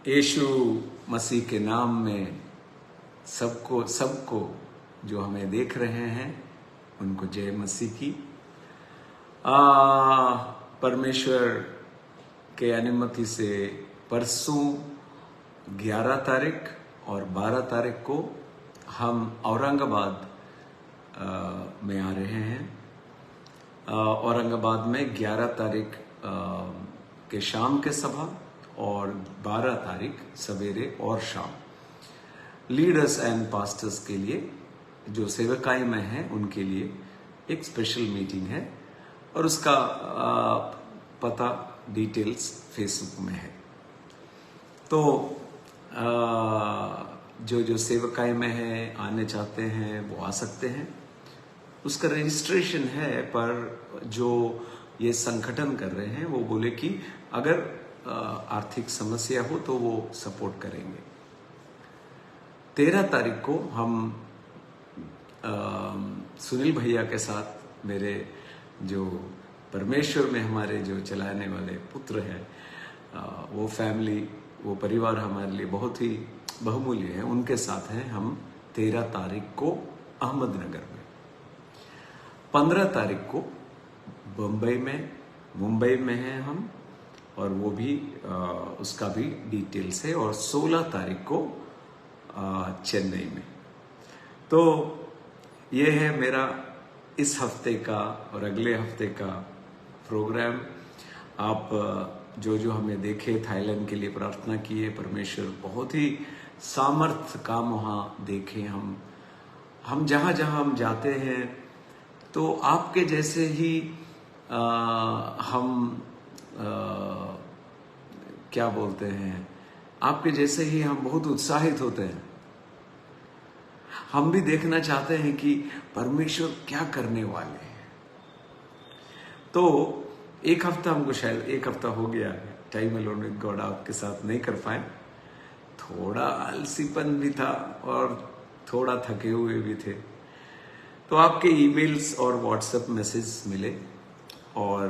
यीशु मसीह के नाम में सबको जो हमें देख रहे हैं उनको जय मसीह की। परमेश्वर के अनुमति से परसों 11 तारीख और 12 तारीख को हम औरंगाबाद में आ रहे हैं। औरंगाबाद में 11 तारीख के शाम के सभा और 12 तारीख सवेरे और शाम लीडर्स एंड पास्टर्स के लिए जो सेवकाई में हैं उनके लिए एक स्पेशल मीटिंग है और उसका पता डिटेल्स फेसबुक में है। तो जो सेवकाई में है आने चाहते हैं वो आ सकते हैं। उसका रजिस्ट्रेशन है, पर जो ये संगठन कर रहे हैं वो बोले कि अगर आर्थिक समस्या हो तो वो सपोर्ट करेंगे। 13 तारीख को हम सुनील भैया के साथ, मेरे जो परमेश्वर में हमारे जो चलाने वाले पुत्र हैं, वो फैमिली, वो परिवार हमारे लिए बहुत ही बहुमूल्य है, उनके साथ हैं हम 13 तारीख को अहमदनगर में। 15 तारीख को मुंबई में हैं हम, और वो भी उसका भी डिटेल्स है, और 16 तारीख को चेन्नई में। तो ये है मेरा इस हफ्ते का और अगले हफ्ते का प्रोग्राम। आप जो हमें देखे, थाईलैंड के लिए प्रार्थना किए, परमेश्वर बहुत ही सामर्थ काम वहाँ देखे। हम जहाँ हम जाते हैं तो आपके जैसे ही क्या बोलते हैं, आपके जैसे ही हम बहुत उत्साहित होते हैं। हम भी देखना चाहते हैं कि परमेश्वर क्या करने वाले हैं। तो एक हफ्ता हमको, शायद एक हफ्ता हो गया टाइम अलोन विद गॉड आपके साथ नहीं कर पाए। थोड़ा आलसीपन भी था और थोड़ा थके हुए भी थे। तो आपके ईमेल्स और व्हाट्सएप मैसेज मिले और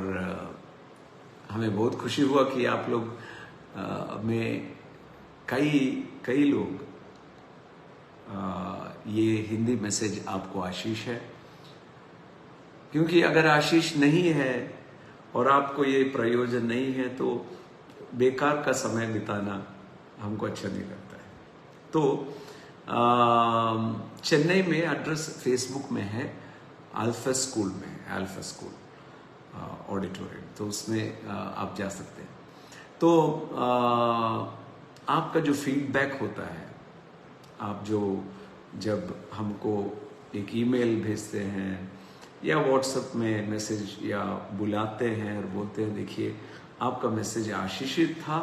हमें बहुत खुशी हुआ कि आप लोग में कई लोग ये हिंदी मैसेज आपको आशीष है। क्योंकि अगर आशीष नहीं है और आपको ये प्रयोजन नहीं है तो बेकार का समय बिताना हमको अच्छा नहीं लगता है। तो चेन्नई में एड्रेस फेसबुक में है, अल्फा स्कूल में, अल्फा स्कूल ऑडिटोरियम, तो उसमें आप जा सकते हैं। तो आपका जो फीडबैक होता है, आप जब हमको एक ईमेल भेजते हैं या व्हाट्सएप में मैसेज या बुलाते हैं और बोलते हैं देखिए आपका मैसेज आशीषित था,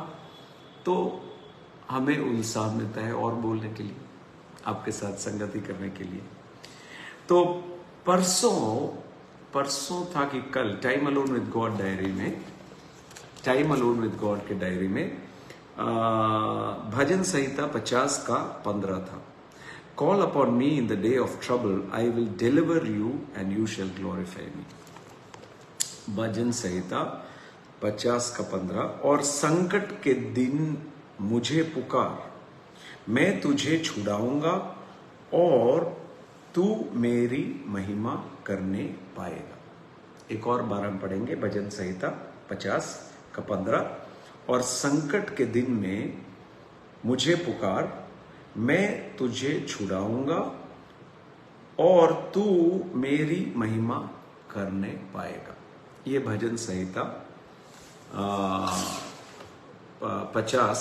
तो हमें उत्साह मिलता है और बोलने के लिए, आपके साथ संगति करने के लिए। तो परसों था कि कल time alone with God diary में, टाइम अलोन विद गॉड के डायरी में भजन संहिता 50 का 15 था। Call upon me in the day of trouble, I will deliver you and you shall glorify me। भजन संहिता 50 का 15। और संकट के दिन मुझे पुकार, मैं तुझे छुड़ाऊंगा और तू मेरी महिमा करने पाएगा। एक और बार हम पढ़ेंगे भजन संहिता 50 का 15। और संकट के दिन में मुझे पुकार, मैं तुझे छुड़ाऊंगा और तू मेरी महिमा करने पाएगा। ये भजन संहिता 50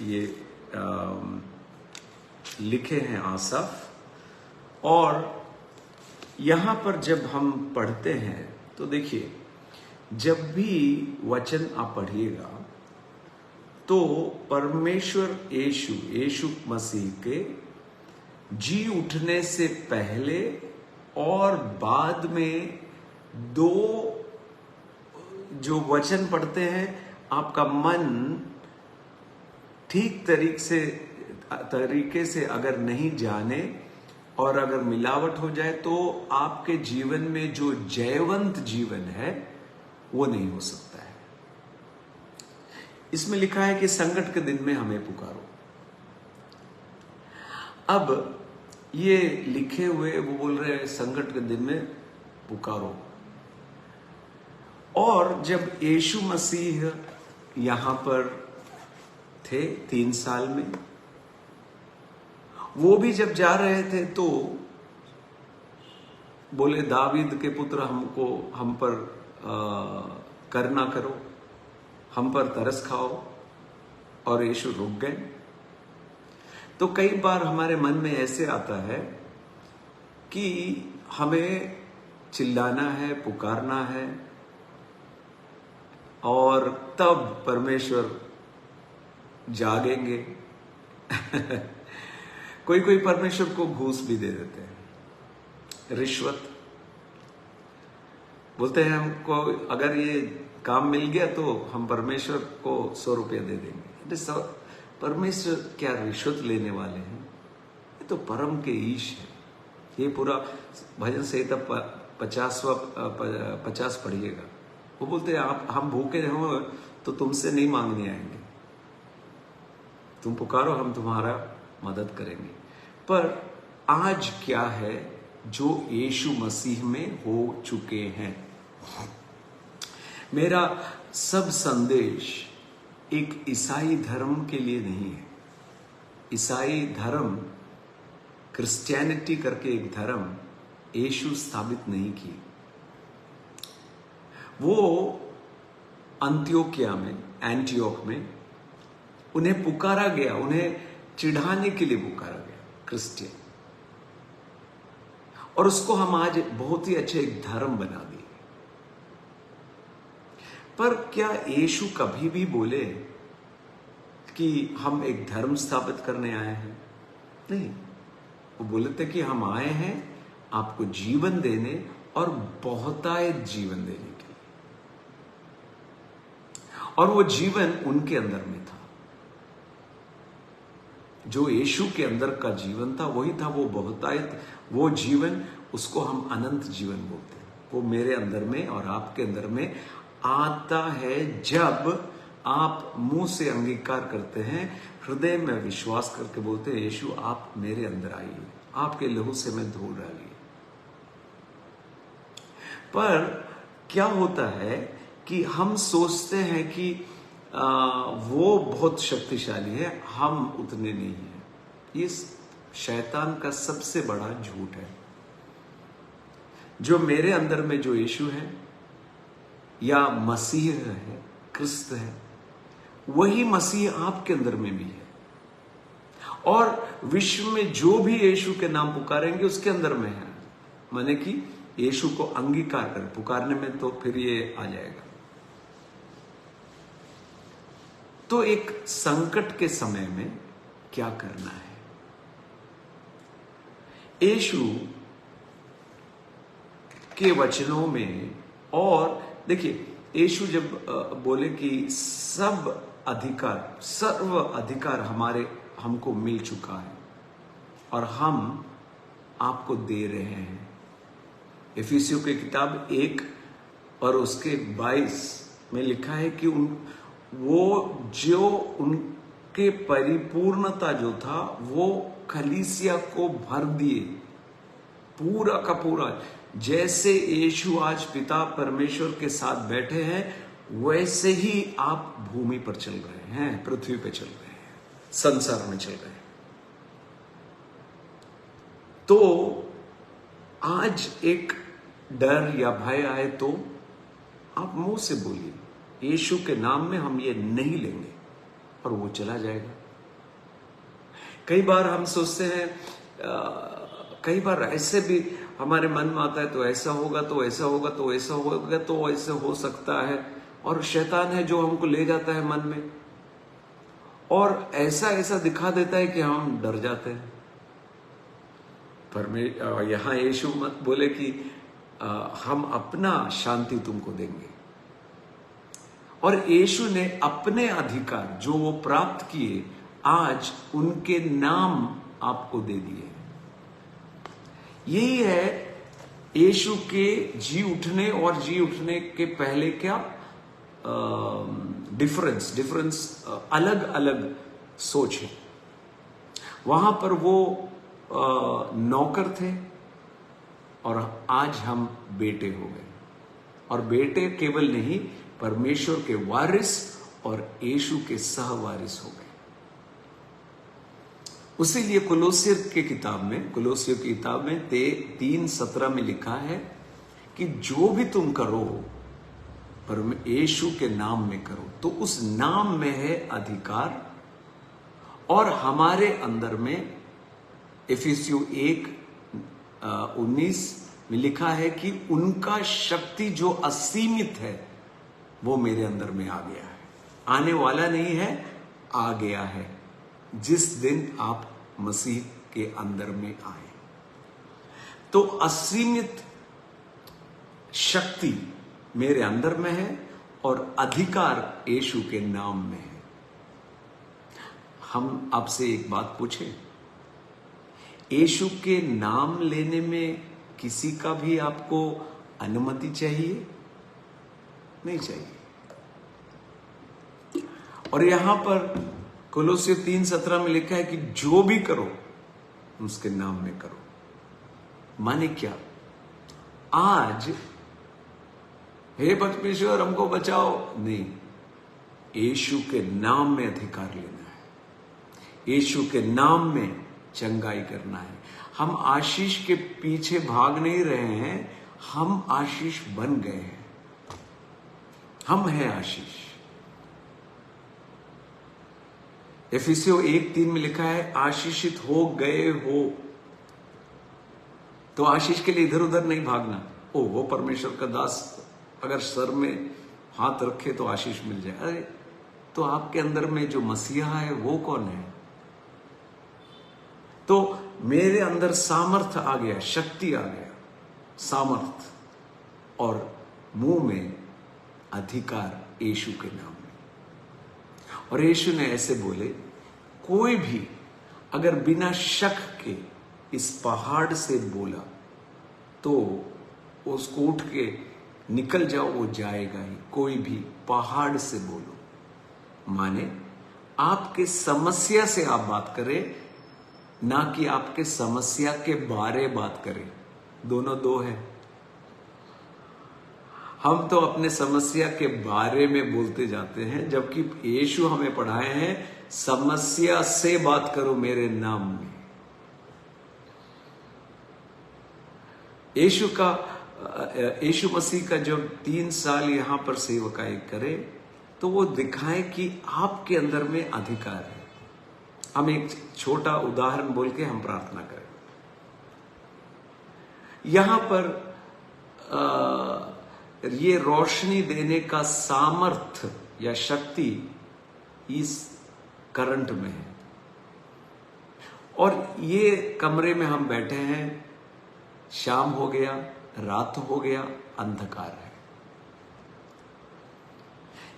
ये लिखे हैं आसाफ। और यहाँ पर जब हम पढ़ते हैं तो देखिए, जब भी वचन आप पढ़िएगा तो परमेश्वर यीशु मसीह के जी उठने से पहले और बाद में दो जो वचन पढ़ते हैं, आपका मन ठीक तरीके से अगर नहीं जाने और अगर मिलावट हो जाए तो आपके जीवन में जो जयवंत जीवन है वो नहीं हो सकता है। इसमें लिखा है कि संकट के दिन में हमें पुकारो। अब ये लिखे हुए वो बोल रहे हैं संकट के दिन में पुकारो। और जब यीशु मसीह यहां पर थे 3 साल में, वो भी जब जा रहे थे तो बोले दावीद के पुत्र हम पर करना करो, हम पर तरस खाओ, और यीशु रुक गए। तो कई बार हमारे मन में ऐसे आता है कि हमें चिल्लाना है, पुकारना है, और तब परमेश्वर जागेंगे। कोई कोई परमेश्वर को घूस भी दे देते हैं, रिश्वत। बोलते हैं हमको अगर ये काम मिल गया तो हम परमेश्वर को 100 रुपया दे देंगे। परमेश्वर क्या रिश्वत लेने वाले हैं? ये तो परम के ईश है। ये पूरा भजन संहिता 50 पढ़िएगा। वो बोलते हैं आप हम भूखे रहो तो तुमसे नहीं मांगने आएंगे, तुम पुकारो हम तुम्हारा मदद करेंगे। पर आज क्या है जो यीशु मसीह में हो चुके हैं। मेरा सब संदेश एक ईसाई धर्म के लिए नहीं है। ईसाई धर्म, क्रिश्चियनिटी करके एक धर्म यीशु स्थापित नहीं की। वो अंत्योकिया में, एंटियोक में उन्हें पुकारा गया, उन्हें चिढ़ाने के लिए पुकारा गया क्रिश्चियन, और उसको हम आज बहुत ही अच्छे एक धर्म बना दिए। पर क्या यीशु कभी भी बोले कि हम एक धर्म स्थापित करने आए हैं? नहीं, वो बोले थे कि हम आए हैं आपको जीवन देने और बहुतायत जीवन देने के लिए। और वो जीवन उनके अंदर में था, जो यीशु के अंदर का जीवन था वही था वो बहुतायत, वो जीवन, उसको हम अनंत जीवन बोलते हैं। वो मेरे अंदर में और आपके अंदर में आता है जब आप मुंह से अंगीकार करते हैं, हृदय में विश्वास करके बोलते हैं यीशु आप मेरे अंदर आइए, आपके लहू से मैं धो डालिए। पर क्या होता है कि हम सोचते हैं कि वो बहुत शक्तिशाली है, हम उतने नहीं हैं। ये शैतान का सबसे बड़ा झूठ है। जो मेरे अंदर में जो यीशु है या मसीह है, क्रिस्त है, वही मसीह आपके अंदर में भी है। और विश्व में जो भी यीशु के नाम पुकारेंगे उसके अंदर में है। माने कि यीशु को अंगीकार कर पुकारने में तो फिर ये आ जाएगा। तो एक संकट के समय में क्या करना है? यीशु के वचनों में, और देखिए यीशु जब बोले कि सब अधिकार, सर्व अधिकार हमको मिल चुका है और हम आपको दे रहे हैं। इफिसियों की किताब 1 और उसके 22 में लिखा है कि वो जो उनके परिपूर्णता जो था वो कलीसिया को भर दिए, पूरा का पूरा। जैसे यीशु आज पिता परमेश्वर के साथ बैठे हैं, वैसे ही आप भूमि पर चल रहे हैं, पृथ्वी पे चल रहे हैं, संसार में चल रहे हैं। तो आज एक डर या भय आए तो आप मुंह से बोलिए यीशु के नाम में हम ये नहीं लेंगे, और वो चला जाएगा। कई बार हम सोचते हैं, कई बार ऐसे भी हमारे मन में आता है तो ऐसा होगा, तो ऐसा होगा, तो ऐसा होगा, तो ऐसा हो सकता है। और शैतान है जो हमको ले जाता है मन में और ऐसा ऐसा दिखा देता है कि हम डर जाते हैं। पर यहां यीशु मत बोले कि हम अपना शांति तुमको देंगे। और यीशु ने अपने अधिकार जो वो प्राप्त किए, आज उनके नाम आपको दे दिए। यही है यीशु के जी उठने और जी उठने के पहले क्या डिफरेंस अलग अलग सोच है। वहां पर वो नौकर थे और आज हम बेटे हो गए, और बेटे केवल नहीं, परमेश्वर के वारिस और यीशु के सहवारिस हो गए। उसीलिए कुलोसियर की किताब में 3:17 में लिखा है कि जो भी तुम करो पर यीशु के नाम में करो, तो उस नाम में है अधिकार। और हमारे अंदर में इफिसियों 1:19 में लिखा है कि उनका शक्ति जो असीमित है वो मेरे अंदर में आ गया है। आने वाला नहीं है, आ गया है जिस दिन आप मसीह के अंदर में आए। तो असीमित शक्ति मेरे अंदर में है और अधिकार यीशु के नाम में है। हम आपसे एक बात पूछें, यीशु के नाम लेने में किसी का भी आपको अनुमति चाहिए? नहीं चाहिए। और यहां पर कुलोसियर 3:17 में लिखा है कि जो भी करो उसके नाम में करो। माने क्या? आज हे परमेश्वर हमको बचाओ नहीं, यीशु के नाम में अधिकार लेना है, यीशु के नाम में चंगाई करना है। हम आशीष के पीछे भाग नहीं रहे हैं, हम आशीष बन गए हैं। हम हैं आशीष। इफिसियों 1:3 में लिखा है आशीषित हो गए हो। तो आशीष के लिए इधर उधर नहीं भागना। ओ वो परमेश्वर का दास अगर सर में हाथ रखे तो आशीष मिल जाए। अरे तो आपके अंदर में जो मसीहा है वो कौन है? तो मेरे अंदर सामर्थ आ गया, शक्ति आ गया, सामर्थ, और मुंह में अधिकार यीशु के नाम में। और यीशु ने ऐसे बोले, कोई भी अगर बिना शक के इस पहाड़ से बोला तो उसको उठ के निकल जाओ, वो जाएगा ही। कोई भी पहाड़ से बोलो, माने आपके समस्या से आप बात करें, ना कि आपके समस्या के बारे बात करें। दोनों दो है। हम तो अपने समस्या के बारे में बोलते जाते हैं, जबकि यीशु हमें पढ़ाए हैं समस्या से बात करो मेरे नाम में। यीशु मसीह का जब 3 साल यहां पर सेवकाई करे तो वो दिखाए कि आपके अंदर में अधिकार है। हम एक छोटा उदाहरण बोल के हम प्रार्थना करें। यहां पर ये रोशनी देने का सामर्थ्य या शक्ति इस करंट में है, और ये कमरे में हम बैठे हैं, शाम हो गया, रात हो गया, अंधकार है।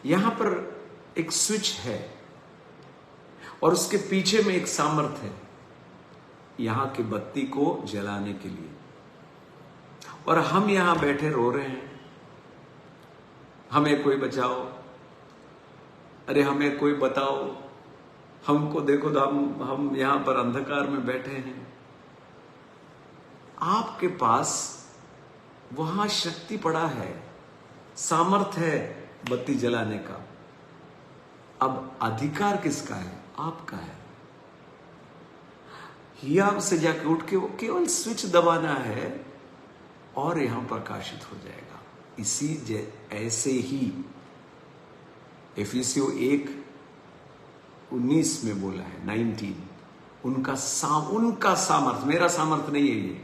यहां पर एक स्विच है और उसके पीछे में एक सामर्थ्य है यहां की बत्ती को जलाने के लिए। और हम यहां बैठे रो रहे हैं, हमें कोई बचाओ, अरे हमें कोई बताओ, हमको देखो तो हम यहां पर अंधकार में बैठे हैं। आपके पास वहां शक्ति पड़ा है, सामर्थ्य है बत्ती जलाने का। अब अधिकार किसका है? आपका है। हियाब से जाके उठ के वो केवल स्विच दबाना है और यहां प्रकाशित हो जाएगा। ऐसे ही इफिसियों 1:19 में बोला है, 19, उनका सामर्थ, मेरा सामर्थ नहीं है, ये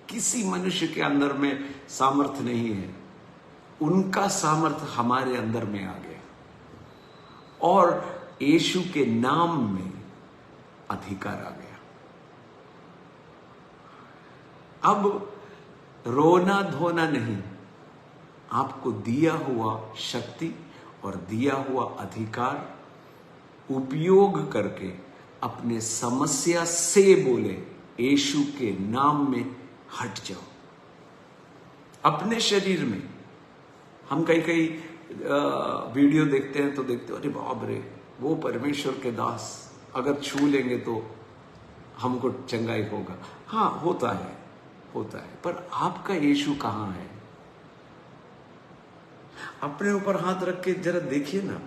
किसी मनुष्य के अंदर में सामर्थ नहीं है, उनका सामर्थ हमारे अंदर में आ गया और यीशु के नाम में अधिकार आ गया। अब रोना धोना नहीं, आपको दिया हुआ शक्ति और दिया हुआ अधिकार उपयोग करके अपने समस्या से बोले, यीशु के नाम में हट जाओ। अपने शरीर में हम कई वीडियो देखते हैं तो देखते हो अरे बाप रे, वो परमेश्वर के दास अगर छू लेंगे तो हमको चंगाई होगा। हाँ, होता है, पर आपका यीशु कहाँ है? अपने ऊपर हाथ रख के जरा देखिए ना,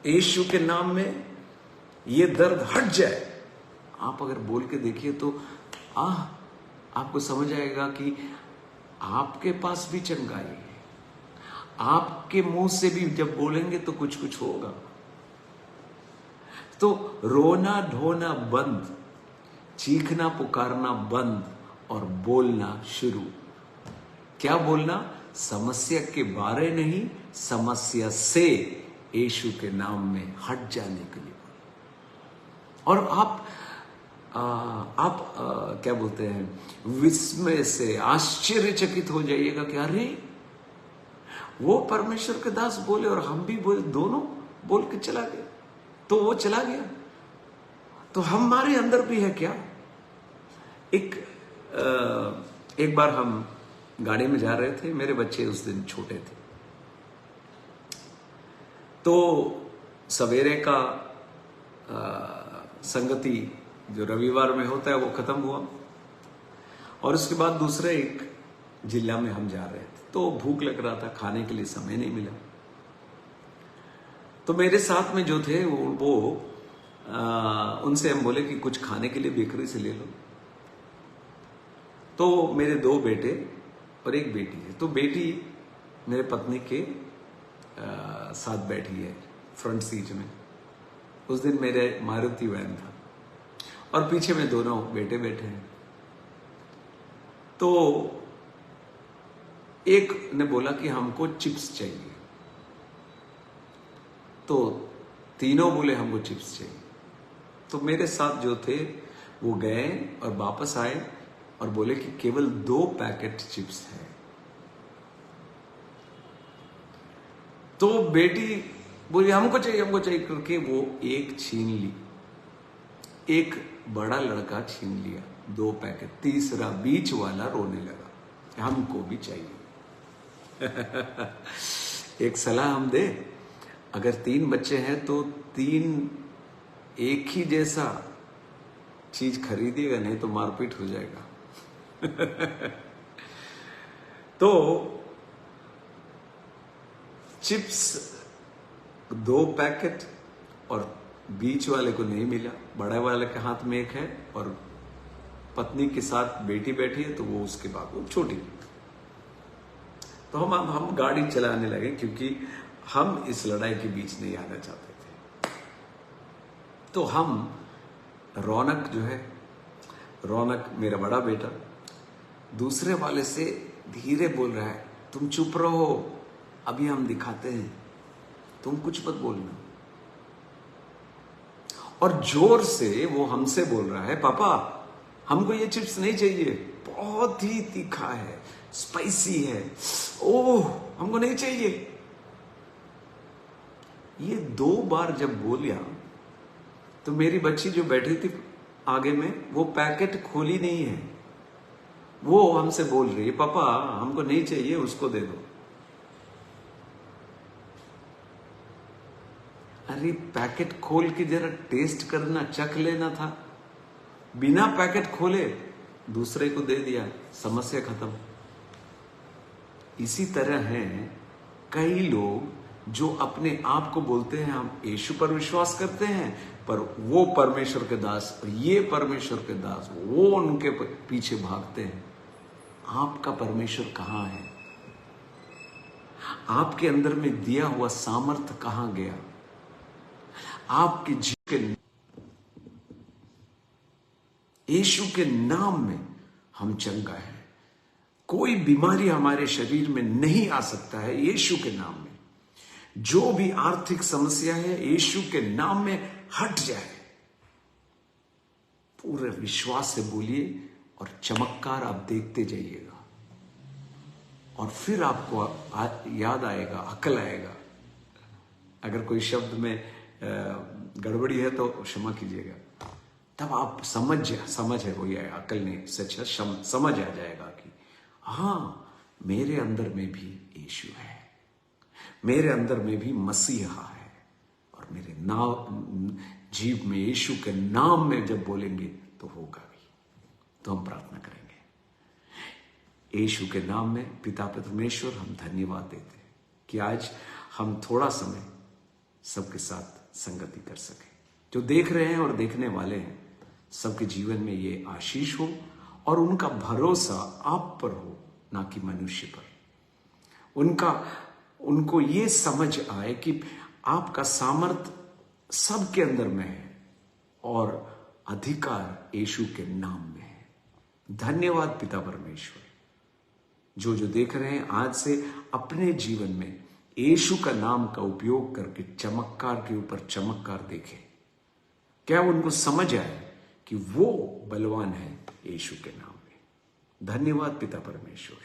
यीशु के नाम में ये दर्द हट जाए। आप अगर बोल के देखिए तो आपको समझ आएगा कि आपके पास भी चंगाई है। आपके मुंह से भी जब बोलेंगे तो कुछ कुछ होगा। तो रोना धोना बंद, चीखना पुकारना बंद और बोलना शुरू। क्या बोलना? समस्या के बारे नहीं, समस्या से यीशु के नाम में हट जाने के लिए। और आप क्या बोलते हैं, विस्मय से आश्चर्यचकित हो जाइएगा कि अरे वो परमेश्वर के दास बोले और हम भी बोले, दोनों बोल के चला गया। तो वो चला गया तो हमारे अंदर भी है क्या? एक बार हम गाड़ी में जा रहे थे, मेरे बच्चे उस दिन छोटे थे, तो सवेरे का संगति जो रविवार में होता है वो खत्म हुआ और उसके बाद दूसरे एक जिला में हम जा रहे थे। तो भूख लग रहा था, खाने के लिए समय नहीं मिला। तो मेरे साथ में जो थे वो उनसे हम बोले कि कुछ खाने के लिए बेकरी से ले लो। तो मेरे 2 बेटे और 1 बेटी है। तो बेटी मेरे पत्नी के साथ बैठी है फ्रंट सीट में। उस दिन मेरे मारुति वैन था और पीछे में दोनों बेटे बैठे हैं। तो एक ने बोला कि हमको चिप्स चाहिए, तो तीनों बोले हमको चिप्स चाहिए। तो मेरे साथ जो थे वो गए और वापस आए और बोले कि केवल 2 पैकेट चिप्स है। तो बेटी बोली हमको चाहिए करके वो एक छीन ली। एक बड़ा लड़का छीन लिया 2 पैकेट, तीसरा बीच वाला रोने लगा हमको भी चाहिए। एक सलाह हम दे, अगर 3 बच्चे हैं तो 3 एक ही जैसा चीज खरीदिएगा, नहीं तो मारपीट हो जाएगा। तो चिप्स 2 पैकेट और बीच वाले को नहीं मिला, बड़े वाले के हाथ में एक है और पत्नी के साथ बेटी बैठी है तो वो उसके बाद वो छोटी। तो हम गाड़ी चलाने लगे क्योंकि हम इस लड़ाई के बीच नहीं आना चाहते थे। तो हम रौनक जो है, रौनक मेरा बड़ा बेटा दूसरे वाले से धीरे बोल रहा है, तुम चुप रहो, अभी हम दिखाते हैं, तुम कुछ मत बोलना। और जोर से वो हमसे बोल रहा है, पापा हमको ये चिप्स नहीं चाहिए, बहुत ही तीखा है, स्पाइसी है, ओह हमको नहीं चाहिए। ये 2 बार जब बोलिया तो मेरी बच्ची जो बैठी थी आगे में वो पैकेट खोली नहीं है, वो हमसे बोल रही है, पापा हमको नहीं चाहिए, उसको दे दो। अरे पैकेट खोल के जरा टेस्ट करना, चख लेना था। बिना पैकेट खोले दूसरे को दे दिया, समस्या खत्म। इसी तरह हैं कई लोग जो अपने आप को बोलते हैं हम यीशु पर विश्वास करते हैं, पर वो परमेश्वर के दास और ये परमेश्वर के दास, वो उनके पीछे भागते हैं। आपका परमेश्वर कहां है? आपके अंदर में दिया हुआ सामर्थ्य कहां गया? आपके जीवन यीशु के नाम में हम चंगा है। कोई बीमारी हमारे शरीर में नहीं आ सकता है यीशु के नाम में। जो भी आर्थिक समस्या है यीशु के नाम में हट जाए। पूरे विश्वास से बोलिए और चमत्कार आप देखते जाइएगा और फिर आपको याद आएगा, अकल आएगा। अगर कोई शब्द में गड़बड़ी है तो क्षमा कीजिएगा। तब आप समझ है वही है, अकल नहीं, सच है, समझ आ जाएगा कि हाँ मेरे अंदर में भी यीशु है। मेरे अंदर में भी मसीहा है, और मेरे नाम जीव में यीशु के नाम में जब बोलेंगे तो होगा भी। तो हम प्रार्थना करेंगे। यीशु के नाम में पिता परमेश्वर, हम धन्यवाद देते हैं कि आज हम थोड़ा समय सबके साथ संगति कर सके। जो देख रहे हैं और देखने वाले हैं, सबके जीवन में ये आशीष हो और उनका भरोसा आप पर हो, ना कि मनुष्य पर। उनको ये समझ आए कि आपका सामर्थ सबके अंदर में है और अधिकार यीशु के नाम में है। धन्यवाद पिता परमेश्वर। जो देख रहे हैं, आज से अपने जीवन में यीशु का नाम का उपयोग करके चमत्कार के ऊपर चमत्कार देखें। क्या उनको समझ आए कि वो बलवान है यीशु के नाम में। धन्यवाद पिता परमेश्वर,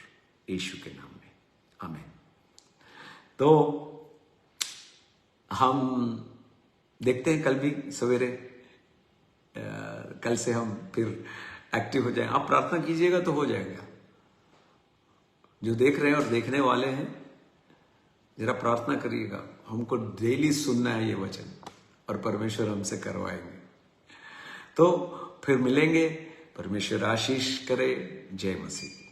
यीशु के नाम में, आमीन। तो हम देखते हैं कल भी सवेरे, कल से हम फिर एक्टिव हो जाएं। आप प्रार्थना कीजिएगा तो हो जाएगा। जो देख रहे हैं और देखने वाले हैं, जरा प्रार्थना करिएगा। हमको डेली सुनना है ये वचन, और परमेश्वर हमसे करवाएंगे। तो फिर मिलेंगे। परमेश्वर आशीष करे। जय मसीह।